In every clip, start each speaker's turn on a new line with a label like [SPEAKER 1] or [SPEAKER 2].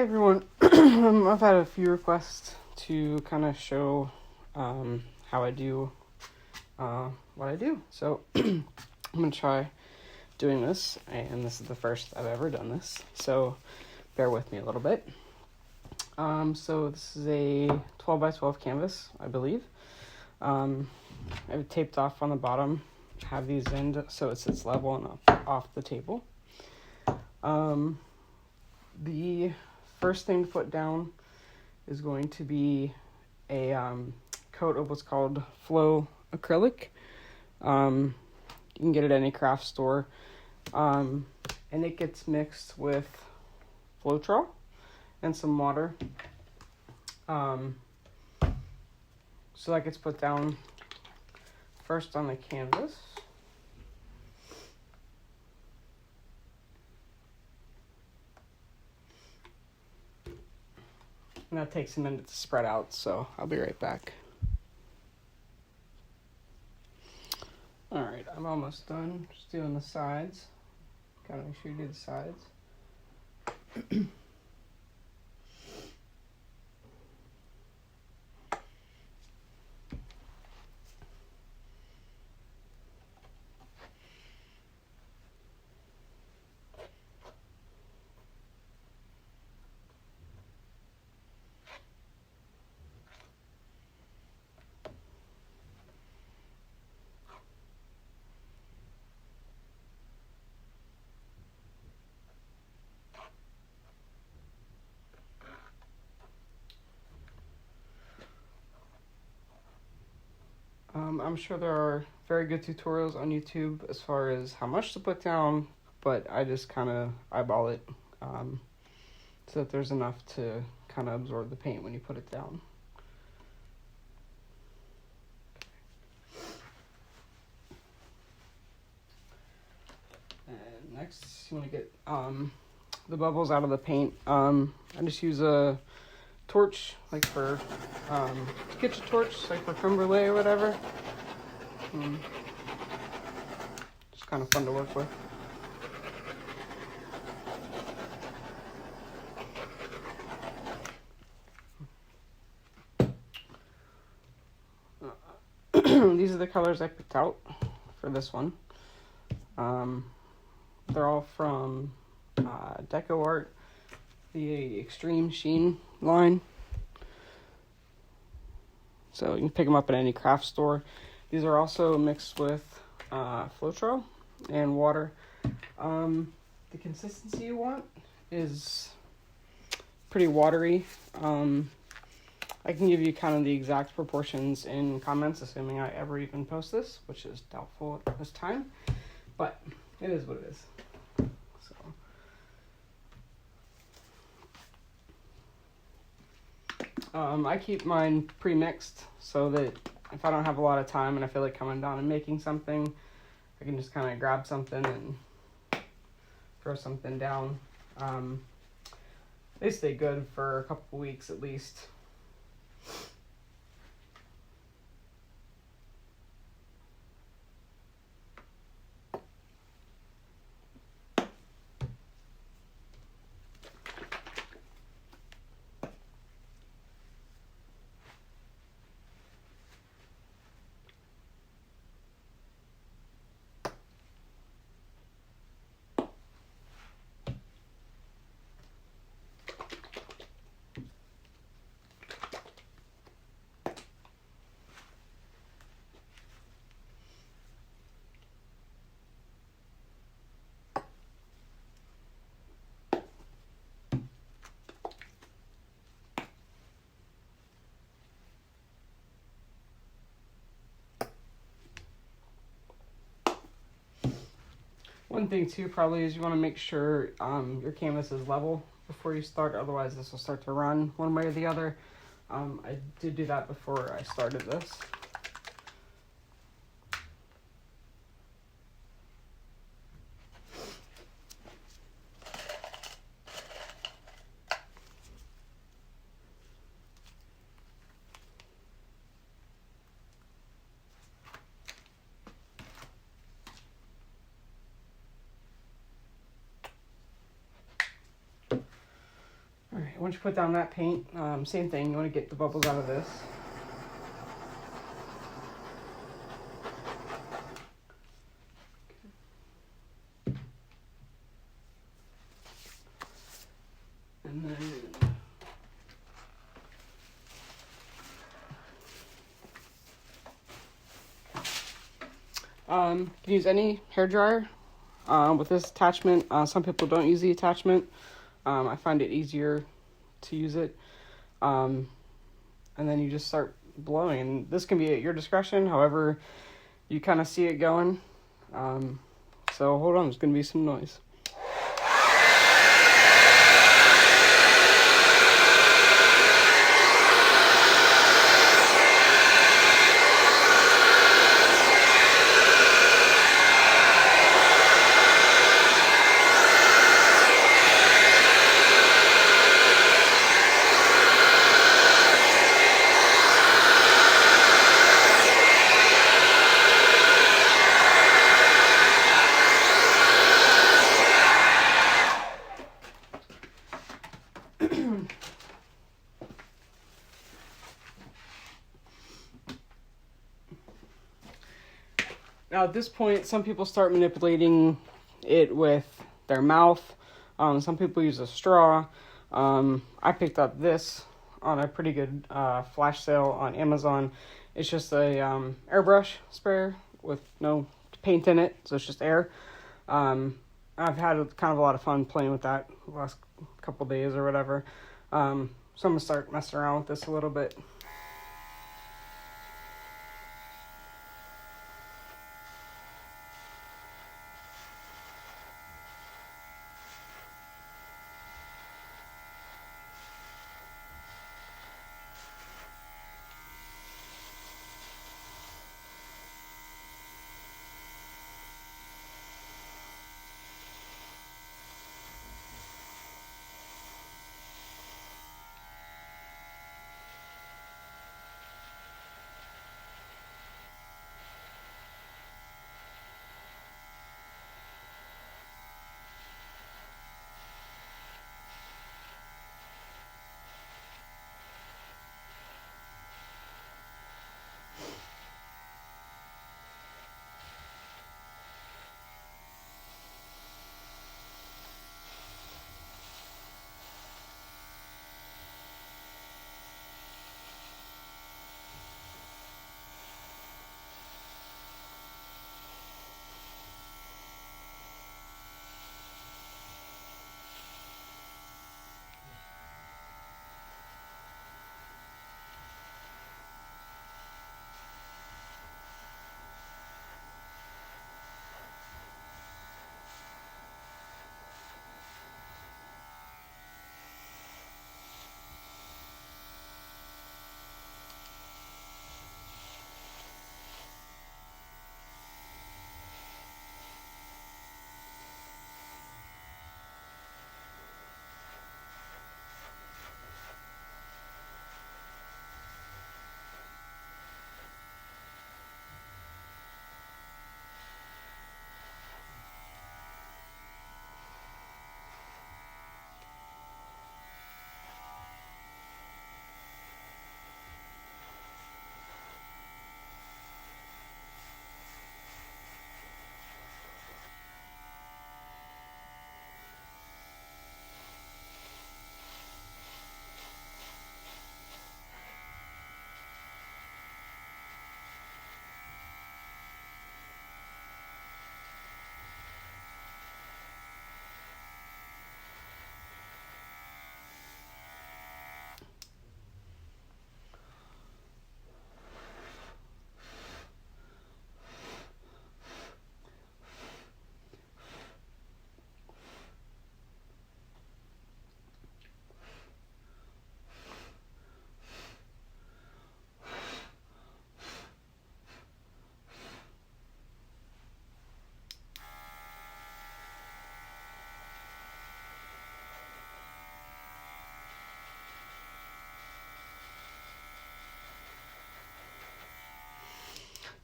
[SPEAKER 1] everyone. I've had a few requests to kind of show how I do what I do. So I'm going to try doing this, and this is the first I've ever done this. So bear with me a little bit. So this is a 12 by 12 canvas, I believe. I've taped off on the bottom, have these in so it sits level and off the table. The first thing to put down is going to be a coat of what's called flow acrylic. You can get it at any craft store. And it gets mixed with Floetrol and some water. So that gets put down first on the canvas. And that takes a minute to spread out, so I'll be right back. Alright, I'm almost done. Just doing the sides. Gotta make sure you do the sides. I'm sure there are very good tutorials on YouTube as far as how much to put down, but I just kind of eyeball it so that there's enough to kind of absorb the paint when you put it down. And next, you want to get the bubbles out of the paint. I just use a torch, like for kitchen torch, like for creme brulee or whatever. Just kind of fun to work with. These are the colors I picked out for this one. They're all from Deco Art, the Extreme Sheen line. So you can pick them up at any craft store. These are also mixed with Floetrol and water. The consistency you want is pretty watery. I can give you kind of the exact proportions in comments, assuming I ever even post this, which is doubtful at this time, but it is what it is. So I keep mine pre-mixed so that if I don't have a lot of time and I feel like coming down and making something, I can just kind of grab something and throw something down. They stay good for a couple weeks at least. One thing too probably is you want to make sure your canvas is level before you start, otherwise this will start to run one way or the other. I did do that before I started this. once you put down that paint, same thing. You want to get the bubbles out of this. And then you can use any hair dryer with this attachment. Some people don't use the attachment. I find it easier to use it. And then you just start blowing. And this can be at your discretion, however you kind of see it going. So hold on, there's going to be some noise. Now at this point, some people start manipulating it with their mouth. Some people use a straw. I picked up this on a pretty good flash sale on Amazon. It's just a airbrush sprayer with no paint in it, so it's just air. I've had kind of a lot of fun playing with that the last couple days or whatever. So I'm going to start messing around with this a little bit.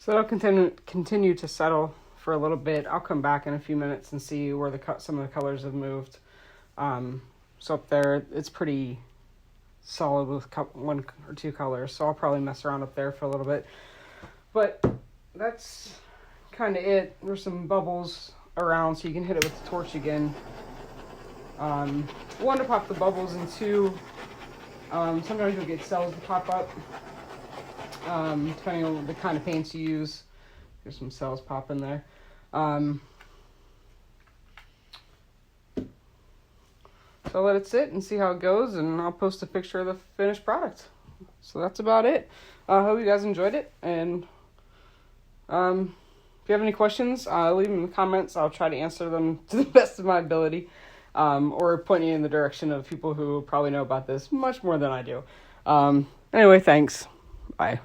[SPEAKER 1] So it'll continue to settle for a little bit. I'll come back in a few minutes and see where some of the colors have moved. So up there, it's pretty solid with one or two colors. So I'll probably mess around up there for a little bit. But that's kind of it. There's some bubbles around, so you can hit it with the torch again. One, to pop the bubbles, and two, sometimes you'll get cells to pop up, depending on the kind of paints you use. There's some cells pop in there. So I'll let it sit and see how it goes, and I'll post a picture of the finished product. So that's about it. I hope you guys enjoyed it, and if you have any questions, leave them in the comments. I'll try to answer them to the best of my ability, or point you in the direction of people who probably know about this much more than I do. Anyway, thanks. Bye.